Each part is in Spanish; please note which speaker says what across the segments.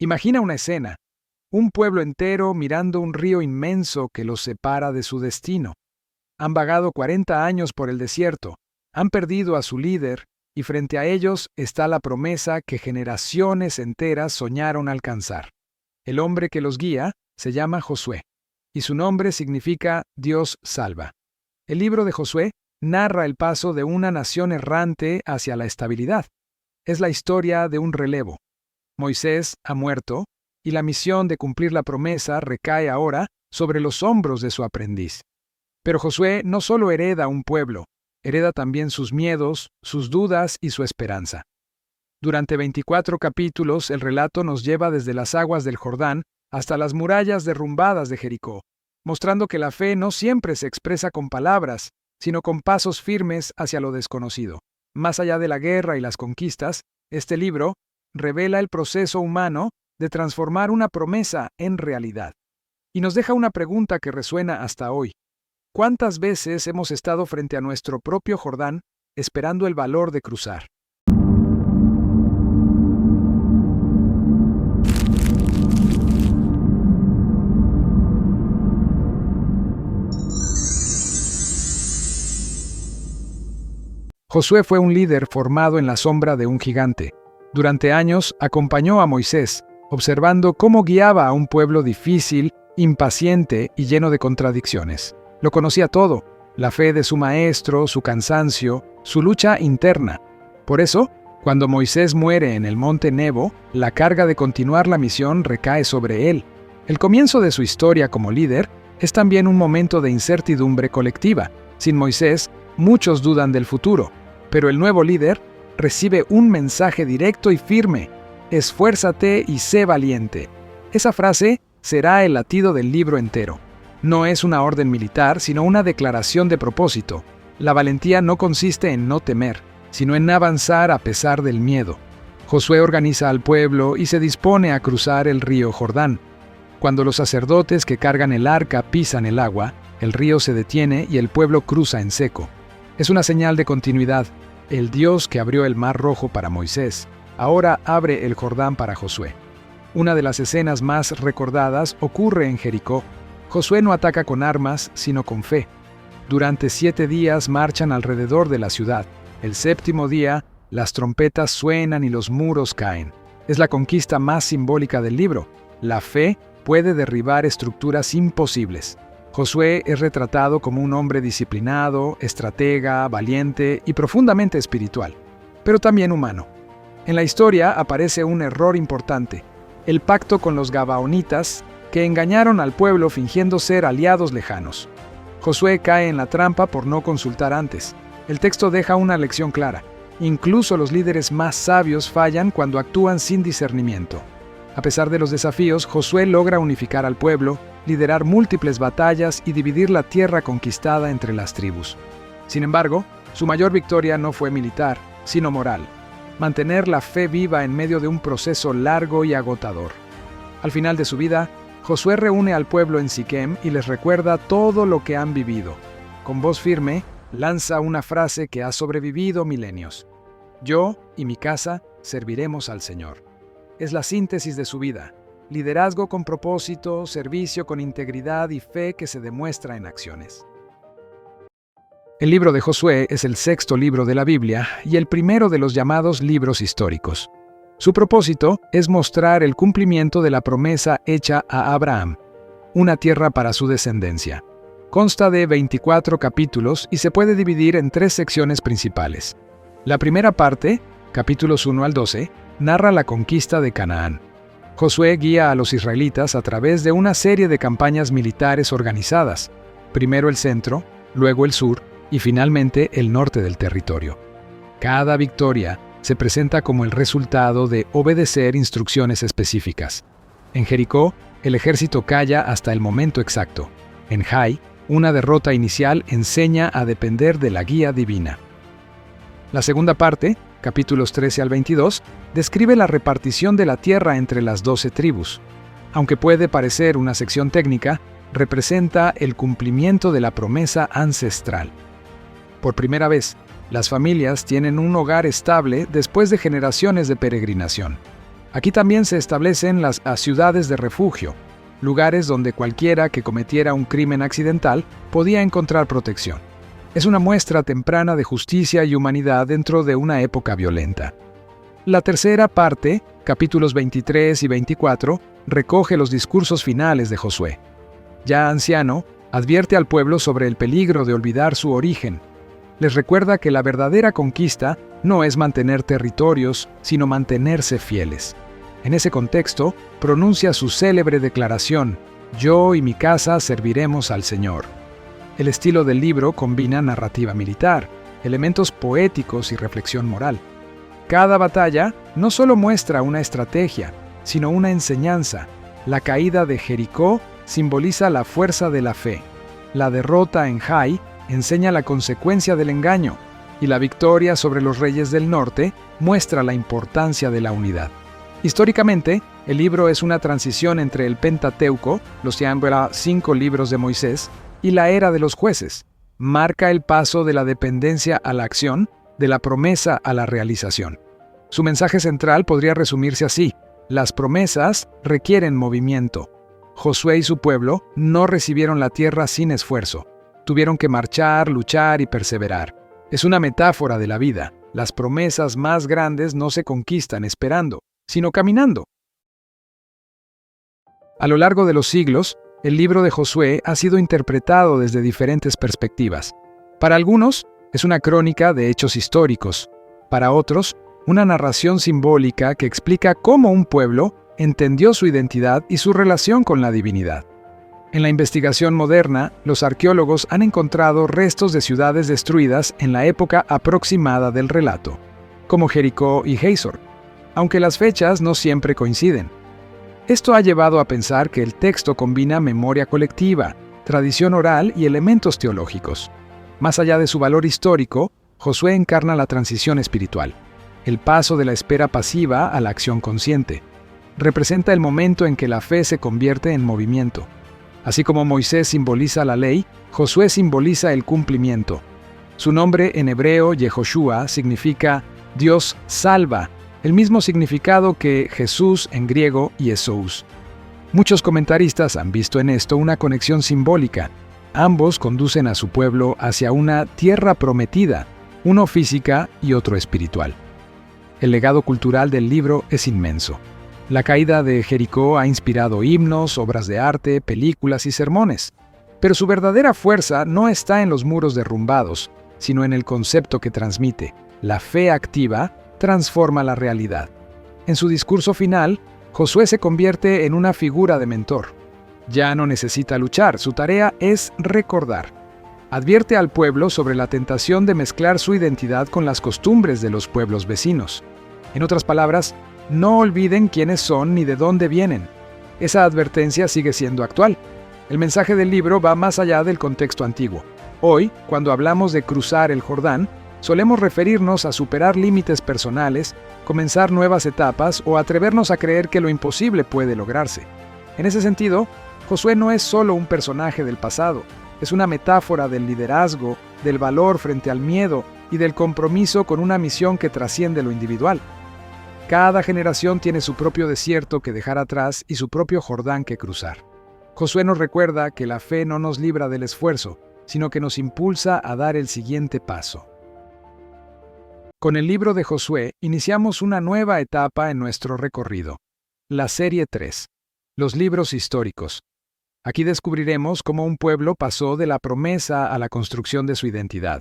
Speaker 1: Imagina una escena, un pueblo entero mirando un río inmenso que los separa de su destino. Han vagado 40 años por el desierto, han perdido a su líder, y frente a ellos está la promesa que generaciones enteras soñaron alcanzar. El hombre que los guía se llama Josué, y su nombre significa Dios salva. El libro de Josué narra el paso de una nación errante hacia la estabilidad. Es la historia de un relevo. Moisés ha muerto, y la misión de cumplir la promesa recae ahora sobre los hombros de su aprendiz. Pero Josué no solo hereda un pueblo, hereda también sus miedos, sus dudas y su esperanza. Durante 24 capítulos el relato nos lleva desde las aguas del Jordán hasta las murallas derrumbadas de Jericó, mostrando que la fe no siempre se expresa con palabras, sino con pasos firmes hacia lo desconocido. Más allá de la guerra y las conquistas, este libro revela el proceso humano de transformar una promesa en realidad. Y nos deja una pregunta que resuena hasta hoy. ¿Cuántas veces hemos estado frente a nuestro propio Jordán esperando el valor de cruzar? Josué fue un líder formado en la sombra de un gigante. Durante años acompañó a Moisés, observando cómo guiaba a un pueblo difícil, impaciente y lleno de contradicciones. Lo conocía todo, la fe de su maestro, su cansancio, su lucha interna. Por eso, cuando Moisés muere en el monte Nebo, la carga de continuar la misión recae sobre él. El comienzo de su historia como líder es también un momento de incertidumbre colectiva. Sin Moisés, muchos dudan del futuro, pero el nuevo líder recibe un mensaje directo y firme: esfuérzate y sé valiente. Esa frase será el latido del libro entero. No es una orden militar, sino una declaración de propósito. La valentía no consiste en no temer, sino en avanzar a pesar del miedo. Josué organiza al pueblo y se dispone a cruzar el río Jordán. Cuando los sacerdotes que cargan el arca pisan el agua, el río se detiene y el pueblo cruza en seco. Es una señal de continuidad. El Dios que abrió el Mar Rojo para Moisés, ahora abre el Jordán para Josué. Una de las escenas más recordadas ocurre en Jericó. Josué no ataca con armas, sino con fe. Durante 7 días marchan alrededor de la ciudad. El 7º día, las trompetas suenan y los muros caen. Es la conquista más simbólica del libro. La fe puede derribar estructuras imposibles. Josué es retratado como un hombre disciplinado, estratega, valiente y profundamente espiritual, pero también humano. En la historia aparece un error importante: el pacto con los gabaonitas, que engañaron al pueblo fingiendo ser aliados lejanos. Josué cae en la trampa por no consultar antes. El texto deja una lección clara: incluso los líderes más sabios fallan cuando actúan sin discernimiento. A pesar de los desafíos, Josué logra unificar al pueblo, liderar múltiples batallas y dividir la tierra conquistada entre las tribus. Sin embargo, su mayor victoria no fue militar, sino moral: mantener la fe viva en medio de un proceso largo y agotador. Al final de su vida, Josué reúne al pueblo en Siquem y les recuerda todo lo que han vivido. Con voz firme, lanza una frase que ha sobrevivido milenios: yo y mi casa serviremos al Señor. Es la síntesis de su vida: liderazgo con propósito, servicio con integridad y fe que se demuestra en acciones. El libro de Josué es el 6º libro de la Biblia y el primero de los llamados libros históricos. Su propósito es mostrar el cumplimiento de la promesa hecha a Abraham, una tierra para su descendencia. Consta de 24 capítulos y se puede dividir en 3 secciones principales. La primera parte, capítulos 1 al 12, narra la conquista de Canaán. Josué guía a los israelitas a través de una serie de campañas militares organizadas, primero el centro, luego el sur y finalmente el norte del territorio. Cada victoria se presenta como el resultado de obedecer instrucciones específicas. En Jericó, el ejército calla hasta el momento exacto. En Jai, una derrota inicial enseña a depender de la guía divina. La segunda parte, capítulos 13 al 22, describe la repartición de la tierra entre las 12 tribus. Aunque puede parecer una sección técnica, representa el cumplimiento de la promesa ancestral. Por primera vez, las familias tienen un hogar estable después de generaciones de peregrinación. Aquí también se establecen las ciudades de refugio, lugares donde cualquiera que cometiera un crimen accidental podía encontrar protección. Es una muestra temprana de justicia y humanidad dentro de una época violenta. La tercera parte, capítulos 23 y 24, recoge los discursos finales de Josué. Ya anciano, advierte al pueblo sobre el peligro de olvidar su origen. Les recuerda que la verdadera conquista no es mantener territorios, sino mantenerse fieles. En ese contexto, pronuncia su célebre declaración: «Yo y mi casa serviremos al Señor». El estilo del libro combina narrativa militar, elementos poéticos y reflexión moral. Cada batalla no solo muestra una estrategia, sino una enseñanza. La caída de Jericó simboliza la fuerza de la fe. La derrota en Jai enseña la consecuencia del engaño, y la victoria sobre los reyes del norte muestra la importancia de la unidad. Históricamente, el libro es una transición entre el Pentateuco, los 5 libros de Moisés, y la era de los jueces. Marca el paso de la dependencia a la acción, de la promesa a la realización. Su mensaje central podría resumirse así: las promesas requieren movimiento. Josué y su pueblo no recibieron la tierra sin esfuerzo. Tuvieron que marchar, luchar y perseverar. Es una metáfora de la vida. Las promesas más grandes no se conquistan esperando, sino caminando. A lo largo de los siglos, el libro de Josué ha sido interpretado desde diferentes perspectivas. Para algunos, es una crónica de hechos históricos. Para otros, una narración simbólica que explica cómo un pueblo entendió su identidad y su relación con la divinidad. En la investigación moderna, los arqueólogos han encontrado restos de ciudades destruidas en la época aproximada del relato, como Jericó y Hazor, aunque las fechas no siempre coinciden. Esto ha llevado a pensar que el texto combina memoria colectiva, tradición oral y elementos teológicos. Más allá de su valor histórico, Josué encarna la transición espiritual, el paso de la espera pasiva a la acción consciente. Representa el momento en que la fe se convierte en movimiento. Así como Moisés simboliza la ley, Josué simboliza el cumplimiento. Su nombre en hebreo, Yehoshua, significa Dios salva, el mismo significado que Jesús en griego y Jesús. Muchos comentaristas han visto en esto una conexión simbólica. Ambos conducen a su pueblo hacia una tierra prometida, uno física y otro espiritual. El legado cultural del libro es inmenso. La caída de Jericó ha inspirado himnos, obras de arte, películas y sermones. Pero su verdadera fuerza no está en los muros derrumbados, sino en el concepto que transmite. La fe activa transforma la realidad. En su discurso final, Josué se convierte en una figura de mentor. Ya no necesita luchar, su tarea es recordar. Advierte al pueblo sobre la tentación de mezclar su identidad con las costumbres de los pueblos vecinos. En otras palabras, no olviden quiénes son ni de dónde vienen. Esa advertencia sigue siendo actual. El mensaje del libro va más allá del contexto antiguo. Hoy, cuando hablamos de cruzar el Jordán, solemos referirnos a superar límites personales, comenzar nuevas etapas o atrevernos a creer que lo imposible puede lograrse. En ese sentido, Josué no es solo un personaje del pasado, es una metáfora del liderazgo, del valor frente al miedo y del compromiso con una misión que trasciende lo individual. Cada generación tiene su propio desierto que dejar atrás y su propio Jordán que cruzar. Josué nos recuerda que la fe no nos libra del esfuerzo, sino que nos impulsa a dar el siguiente paso. Con el libro de Josué iniciamos una nueva etapa en nuestro recorrido, la serie 3, los libros históricos. Aquí descubriremos cómo un pueblo pasó de la promesa a la construcción de su identidad,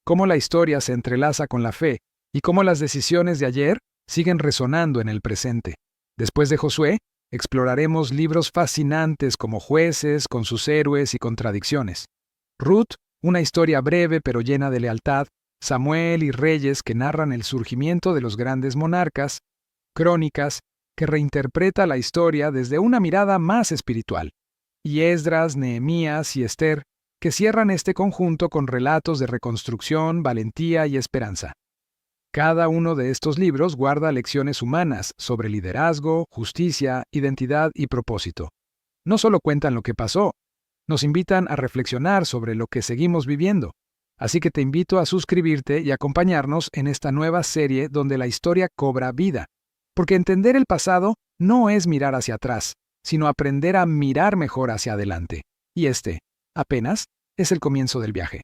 Speaker 1: cómo la historia se entrelaza con la fe y cómo las decisiones de ayer siguen resonando en el presente. Después de Josué, exploraremos libros fascinantes como Jueces, con sus héroes y contradicciones. Ruth, una historia breve pero llena de lealtad. Samuel y Reyes, que narran el surgimiento de los grandes monarcas. Crónicas, que reinterpreta la historia desde una mirada más espiritual. Y Esdras, Nehemías y Esther, que cierran este conjunto con relatos de reconstrucción, valentía y esperanza. Cada uno de estos libros guarda lecciones humanas sobre liderazgo, justicia, identidad y propósito. No solo cuentan lo que pasó, nos invitan a reflexionar sobre lo que seguimos viviendo. Así que te invito a suscribirte y acompañarnos en esta nueva serie donde la historia cobra vida. Porque entender el pasado no es mirar hacia atrás, sino aprender a mirar mejor hacia adelante. Y apenas, es el comienzo del viaje.